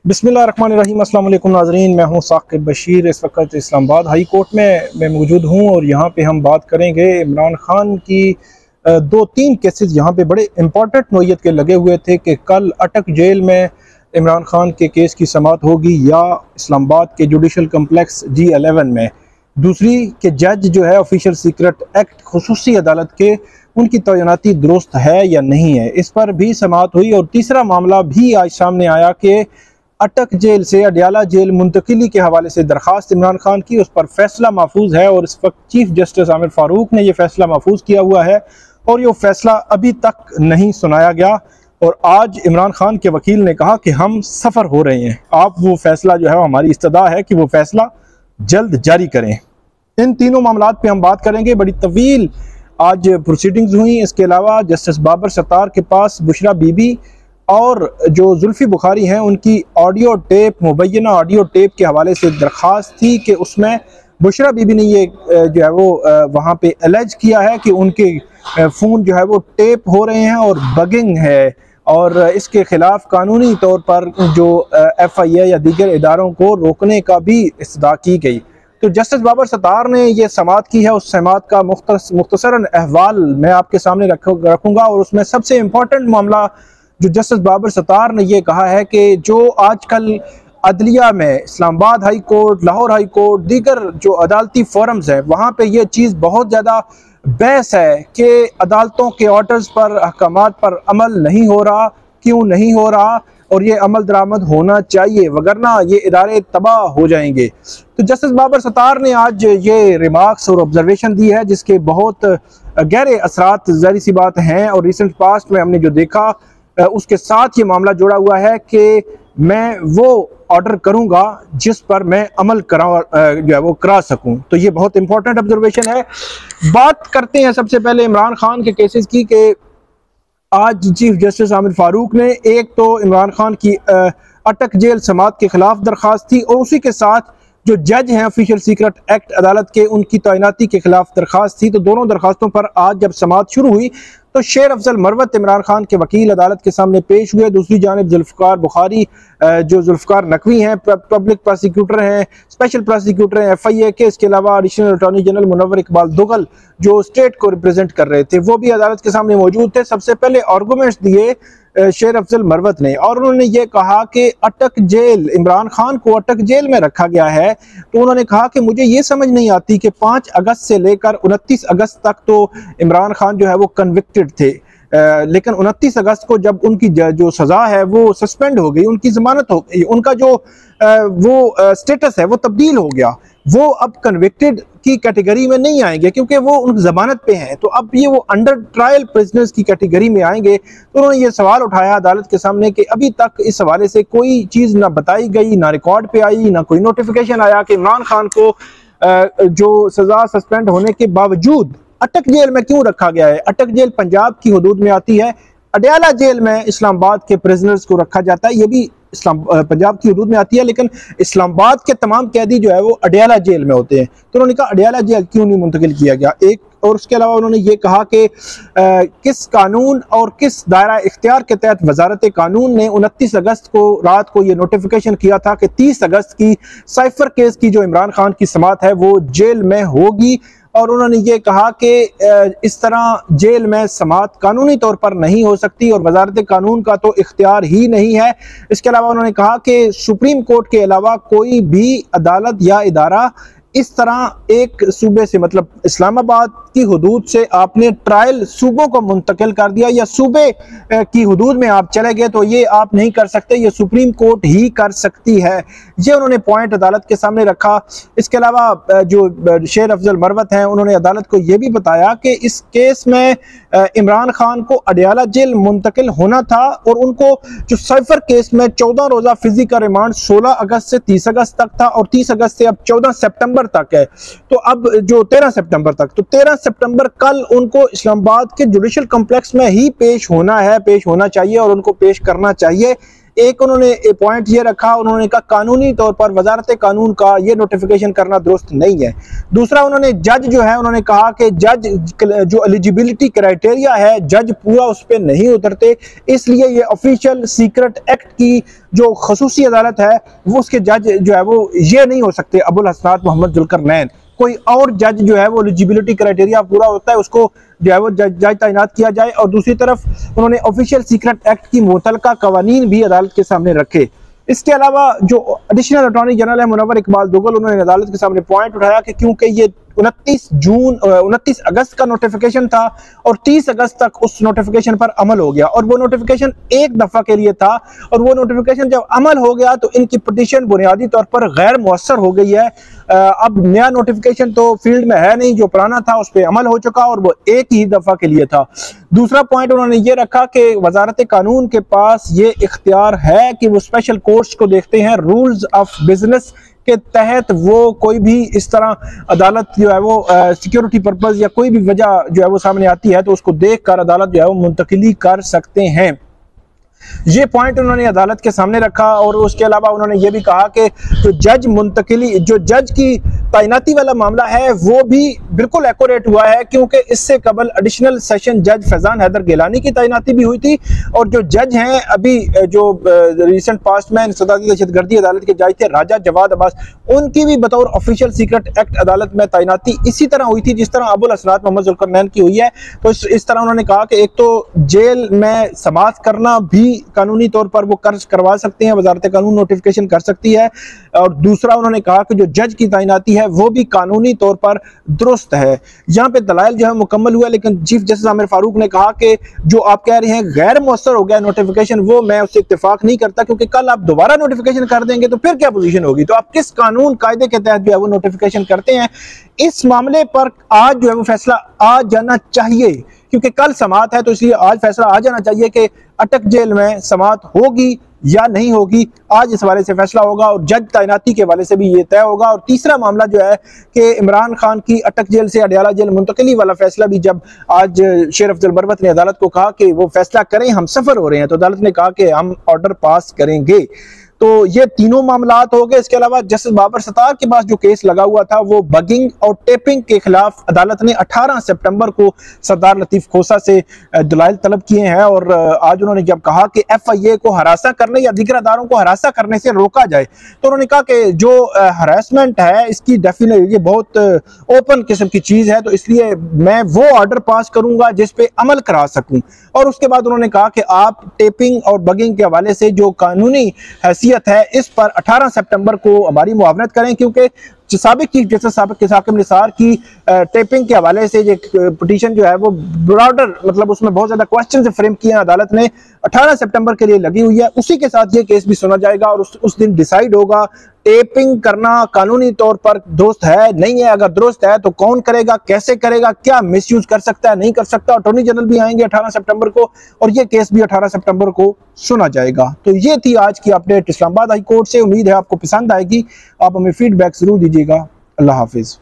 बिस्मिल्लाहिर्रहमानिर्रहीम। अस्सलाम वालेकुम नाज़रीन, मैं हूं साकिब बशीर। इस वक्त इस्लामाबाद हाई कोर्ट में मैं मौजूद हूं और यहाँ पे हम बात करेंगे इमरान खान की दो तीन केसेस यहाँ पे बड़े इम्पोर्टेंट नोयत के लगे हुए थे कि कल अटक जेल में इमरान खान के केस की समाअत होगी या इस्लामाबाद के जुडिशल कम्प्लेक्स G11 में। दूसरी कि जज जो है ऑफिशियल सीक्रेट एक्ट खुसूसी अदालत के उनकी तैनाती दुरुस्त है या नहीं है, इस पर भी समाअत हुई। और तीसरा मामला भी आज सामने आया कि अटक जेल से अडियाला जेल मुंतकिली के हवाले से दरख्वास्त इमरान खान की, उस पर फैसला महफूज है और इस वक्त चीफ जस्टिस आमिर फारूक ने यह फैसला महफूज किया हुआ है और ये फैसला अभी तक नहीं सुनाया गया। और आज इमरान खान के वकील ने कहा कि हम सफ़र हो रहे हैं, आप वो फैसला जो है हमारी इस्तदा है कि वो फैसला जल्द जारी करें। इन तीनों मामलात पे हम बात करेंगे। बड़ी तवील आज प्रोसीडिंग्स हुई। इसके अलावा जस्टिस बाबर सत्तार के पास बुशरा बीबी और जो जुल्फी बुखारी हैं उनकी ऑडियो टेप, मुबैना ऑडियो टेप के हवाले से दरख्वास्त थी कि उसमें बुशरा बीबी ने ये जो है वो वहाँ पे एलेज किया है कि उनके फ़ोन जो है वो टेप हो रहे हैं और बगिंग है, और इसके ख़िलाफ़ कानूनी तौर पर जो FIA या दीगर इदारों को रोकने का भी इस्तदा की गई। तो जस्टिस बाबर सत्तार ने ये समाअत की है। उस समाअत का मुख्तसरन अहवाल मैं आपके सामने रखूँगा और उसमें सबसे इम्पोर्टेंट मामला जो जस्टिस बाबर सत्तार ने ये कहा है कि जो आजकल अदलिया में Islamabad high court, Lahore high court, दीगर जो अदालती फोरम्स हैं वहाँ पे ये चीज़ बहुत ज़्यादा बहस है कि अदालतों के ऑर्डर्स पर, अहकामात पर अमल नहीं हो रहा, क्यों नहीं हो रहा, और ये अमल दरामद होना चाहिए वगरना ये इदारे तबाह हो जाएंगे। तो जस्टिस बाबर सत्तार ने आज ये रिमार्क्स और ऑब्जर्वेशन दी है जिसके बहुत गहरे असरात ज़ाहिर सी बात हैं, और रिसेंट पास्ट में हमने जो देखा उसके साथ ये मामला जुड़ा हुआ है कि मैं वो ऑर्डर करूंगा जिस पर मैं अमल जो है वो करा सकूं। तो ये बहुत इंपॉर्टेंट ऑब्जर्वेशन है। बात करते हैं सबसे पहले इमरान खान के केसेस की कि आज चीफ जस्टिस आमिर फारूक ने एक तो इमरान खान की अटक जेल समाअत के खिलाफ दरख्वास्त थी और उसी के साथ जो जज हैं ऑफिशियल सीक्रेट एक्ट अदालत के उनकी तैनाती के खिलाफ दरख्वास्त थी। तो दोनों दरख्वास्तों पर आज जब समाअत शुरू हुई तो शेर अफजल मरवत इमरान खान के वकील अदालत के सामने पेश हुए। दूसरी जानिब जुल्फ़िकार बुखारी जो जुल्फ़िकार नकवी हैं, पब्लिक प्रोसिक्यूटर हैं, स्पेशल प्रोसिक्यूटर हैं FIA के, इसके अलावा additional attorney general Munawar Iqbal Duggal जो स्टेट को रिप्रेजेंट कर रहे थे, वो भी अदालत के सामने मौजूद थे। सबसे पहले आर्गूमेंट्स दिए शेर अफजल मरवत ने और उन्होंने ये कहा कि अटक जेल, इमरान खान को अटक जेल में रखा गया है। तो उन्होंने कहा कि मुझे ये समझ नहीं आती कि 5 अगस्त से लेकर 29 अगस्त तक तो इमरान खान जो है वो कन्विक्टेड थे, लेकिन 29 अगस्त को जब उनकी जो सज़ा है वो सस्पेंड हो गई, उनकी ज़मानत हो गई, उनका जो वो स्टेटस है वो तब्दील हो गया, वो अब कन्विक्टेड की कैटेगरी में नहीं आएंगे क्योंकि वो उन जमानत पे हैं। तो अब ये वो अंडर ट्रायल प्रिजनर्स की कैटेगरी में आएंगे। तो उन्होंने ये सवाल उठाया अदालत के सामने कि अभी तक इस हवाले से कोई चीज़ ना बताई गई, ना रिकॉर्ड पे आई, ना कोई नोटिफिकेशन आया कि इमरान खान को जो सज़ा सस्पेंड होने के बावजूद अटक जेल में क्यों रखा गया है। अटक जेल पंजाब की हदूद में आती है, अडियाला जेल में इस्लामाबाद के प्रिजनर्स को रखा जाता है, ये भी पंजाब की हदूद में आती है, लेकिन इस्लामाबाद के तमाम कैदी जो है वो अडियाला जेल में होते हैं। तो उन्होंने कहा अडियाला जेल क्यों नहीं मुंतकिल किया गया एक, और उसके अलावा उन्होंने ये कहा कि किस कानून और किस दायरा इख्तियार के तहत वजारत कानून ने 29 अगस्त को रात को ये नोटिफिकेशन किया था कि 30 अगस्त की साइफर केस की जो इमरान खान की समाअत है वो जेल में होगी। और उन्होंने ये कहा कि इस तरह जेल में समाअत कानूनी तौर पर नहीं हो सकती और वजारत कानून का तो इख्तियार ही नहीं है। इसके अलावा उन्होंने कहा कि सुप्रीम कोर्ट के अलावा कोई भी अदालत या इदारा इस तरह एक सूबे से, मतलब इस्लामाबाद की हदूद से आपने ट्रायल सूबों को मुंतकिल कर दिया या सूबे की हदूद में आप चले गए, तो ये आप नहीं कर सकते, ये सुप्रीम कोर्ट ही कर सकती है। ये उन्होंने पॉइंट अदालत के सामने रखा। इसके अलावा जो शेर अफजल मरवत हैं उन्होंने अदालत को ये भी बताया कि इस केस में इमरान खान को अडियाला जेल मुंतकिल होना था और उनको जो साइफर केस में 14 रोज़ा फिजी का रिमांड 16 अगस्त से 30 अगस्त तक था और 30 अगस्त से अब 14 सितंबर तक है, तो अब जो 13 सितंबर तक, तो 13 सितंबर कल उनको इस्लामाबाद के जुडिशल कम्प्लेक्स में ही पेश होना है, पेश होना चाहिए और उनको पेश करना चाहिए। एक उन्होंने पॉइंट ये रखा, उन्होंने कहा कानूनी तौर पर वजारत कानून का ये नोटिफिकेशन करना दुरुस्त नहीं है। दूसरा उन्होंने जज जो है, उन्होंने कहा कि जज जो एलिजिबिलिटी क्राइटेरिया है जज पूरा उस पर नहीं उतरते, इसलिए ये ऑफिशियल सीक्रेट एक्ट की जो खसूसी अदालत है वो उसके जज जो है वो ये नहीं हो सकते अबुल हसनात मोहम्मद जुल्करनैन। कोई और जज जो है वो एलिजिबिलिटी क्राइटेरिया पूरा होता है उसको जो है वो जज तैनात किया जाए। और दूसरी तरफ उन्होंने ऑफिशियल सीक्रेट एक्ट की मुतलका कवानीन भी अदालत के सामने रखे। इसके अलावा जो एडिशनल अटॉर्नी जनरल है मुनव्वर इकबाल दुगल, उन्होंने अदालत के सामने पॉइंट उठाया कि क्योंकि ये 29 अगस्त का नोटिफिकेशन था और 30 अगस्त तक उस नोटिफिकेशन पर अमल हो गया और वो नोटिफिकेशन एक दफा के लिए था और वो नोटिफिकेशन जब अमल हो गया तो इनकी पिटीशन बुनियादी तौर पर गैर मुअस्सर हो गई है। अब नया नोटिफिकेशन तो फील्ड में है नहीं, जो पुराना था उस पर अमल हो चुका और वो एक ही दफा के लिए था। दूसरा पॉइंट उन्होंने ये रखा कि वजारत कानून के पास ये इख्तियार है कि वो स्पेशल कोर्ट्स को देखते हैं, रूल्स ऑफ बिजनेस के तहत वो कोई भी इस तरह अदालत जो है वो सिक्योरिटी पर्पस या कोई भी वजह जो है वो सामने आती है तो उसको देखकर अदालत जो है वो मुंतकिली कर सकते हैं। ये पॉइंट उन्होंने अदालत के सामने रखा। और उसके अलावा उन्होंने ये भी कहा कि जो जज की तैनाती वाला मामला है वो भी बिल्कुल एक्यूरेट हुआ है, क्योंकि इससे कबल एडिशनल सेशन जज फैजान हैदर गिलानी की तैनाती भी हुई थी और जो जज हैं अभी जो रिसेंट पास्ट में इंसदादी दहशतगर्दी अदालत के जज थे राजा जवाद अब्बास, उनकी भी बतौर ऑफिशियल सीक्रेट एक्ट अदालत में तैनाती इसी तरह हुई थी जिस तरह अबुल हसनात मोहम्मद जुल्करनैन की हुई है। तो इस तरह उन्होंने कहा कि एक तो जेल में समाअत करना भी कानूनी तौर पर वो कर्ज करवा सकते हैं, वजारत कानून नोटिफिकेशन कर सकती है। और दूसरा उन्होंने कहा कि जो जज की तैनाती है वो भी कानूनी तौर पर दुरुस्त है। यहाँ पे दलाइल जो है मुकम्मल हुआ, लेकिन चीफ जस्टिस आमिर फारूक ने कहा कि जो आप कह रहे हैं गैर मुअस्सर हो गया नोटिफिकेशन, वो मैं उससे इत्तेफाक नहीं करता, क्योंकि कल आप दोबारा नोटिफिकेशन कर देंगे तो फिर क्या पोजीशन होगी, तो आप किस कानून कायदे के तहत जो है वो नोटिफिकेशन करते हैं। इस मामले पर आज जो है वो फैसला आ जाना चाहिए, क्योंकि कल समाअत है तो इसलिए आज फैसला आ जाना चाहिए कि अटक जेल में समाअत होगी या नहीं होगी। आज इस हवाले से फैसला होगा और जज तैनाती के हवाले से भी ये तय होगा। और तीसरा मामला जो है कि इमरान खान की अटक जेल से अडयाला जेल मुंतकिली वाला फैसला भी जब आज शेर अफजल बरवत ने अदालत को कहा कि वो फैसला करें, हम सफर हो रहे हैं, तो अदालत ने कहा कि हम ऑर्डर पास करेंगे। तो ये तीनों मामलात हो गए। इसके अलावा जस्टिस बाबर सत्तार के पास जो केस लगा हुआ था वो बगिंग और टेपिंग के खिलाफ अदालत ने 18 सितंबर को सरदार लतीफ खोसा से दलाइल तलब किए हैं। और आज उन्होंने जब कहा कि FIA को हरासा करने या दीगर अदारों को हरासा करने से रोका जाए, तो उन्होंने कहा कि जो हरासमेंट है इसकी डेफिनेट ये बहुत ओपन किस्म की चीज है, तो इसलिए मैं वो ऑर्डर पास करूंगा जिस पे अमल करा सकूं। और उसके बाद उन्होंने कहा कि आप टेपिंग और बगिंग के हवाले से जो कानूनी है इस पर 18 सितंबर को हमारी मुआवनत करें, क्योंकि साबिक चीफ जस्टिस साकिब निसार की टेपिंग के हवाले से एक पिटीशन जो है वो ब्रॉडर मतलब उसमें बहुत ज्यादा क्वेश्चन से फ्रेम किया अदालत ने, 18 सितंबर के लिए लगी हुई है। उसी के साथ ये केस भी सुना जाएगा और उस दिन डिसाइड होगा टेपिंग करना कानूनी तौर पर दुरुस्त है नहीं है। अगर दुरुस्त है तो कौन करेगा, कैसे करेगा, क्या मिसयूज कर सकता है, नहीं कर सकता। अटॉर्नी जनरल भी आएंगे 18 सितंबर को और ये केस भी 18 सितंबर को सुना जाएगा। तो ये थी आज की अपडेट इस्लामाबाद हाई कोर्ट से। उम्मीद है आपको पसंद आएगी। आप हमें फीडबैक जरूर दीजिएगा। अल्लाह हाफिज।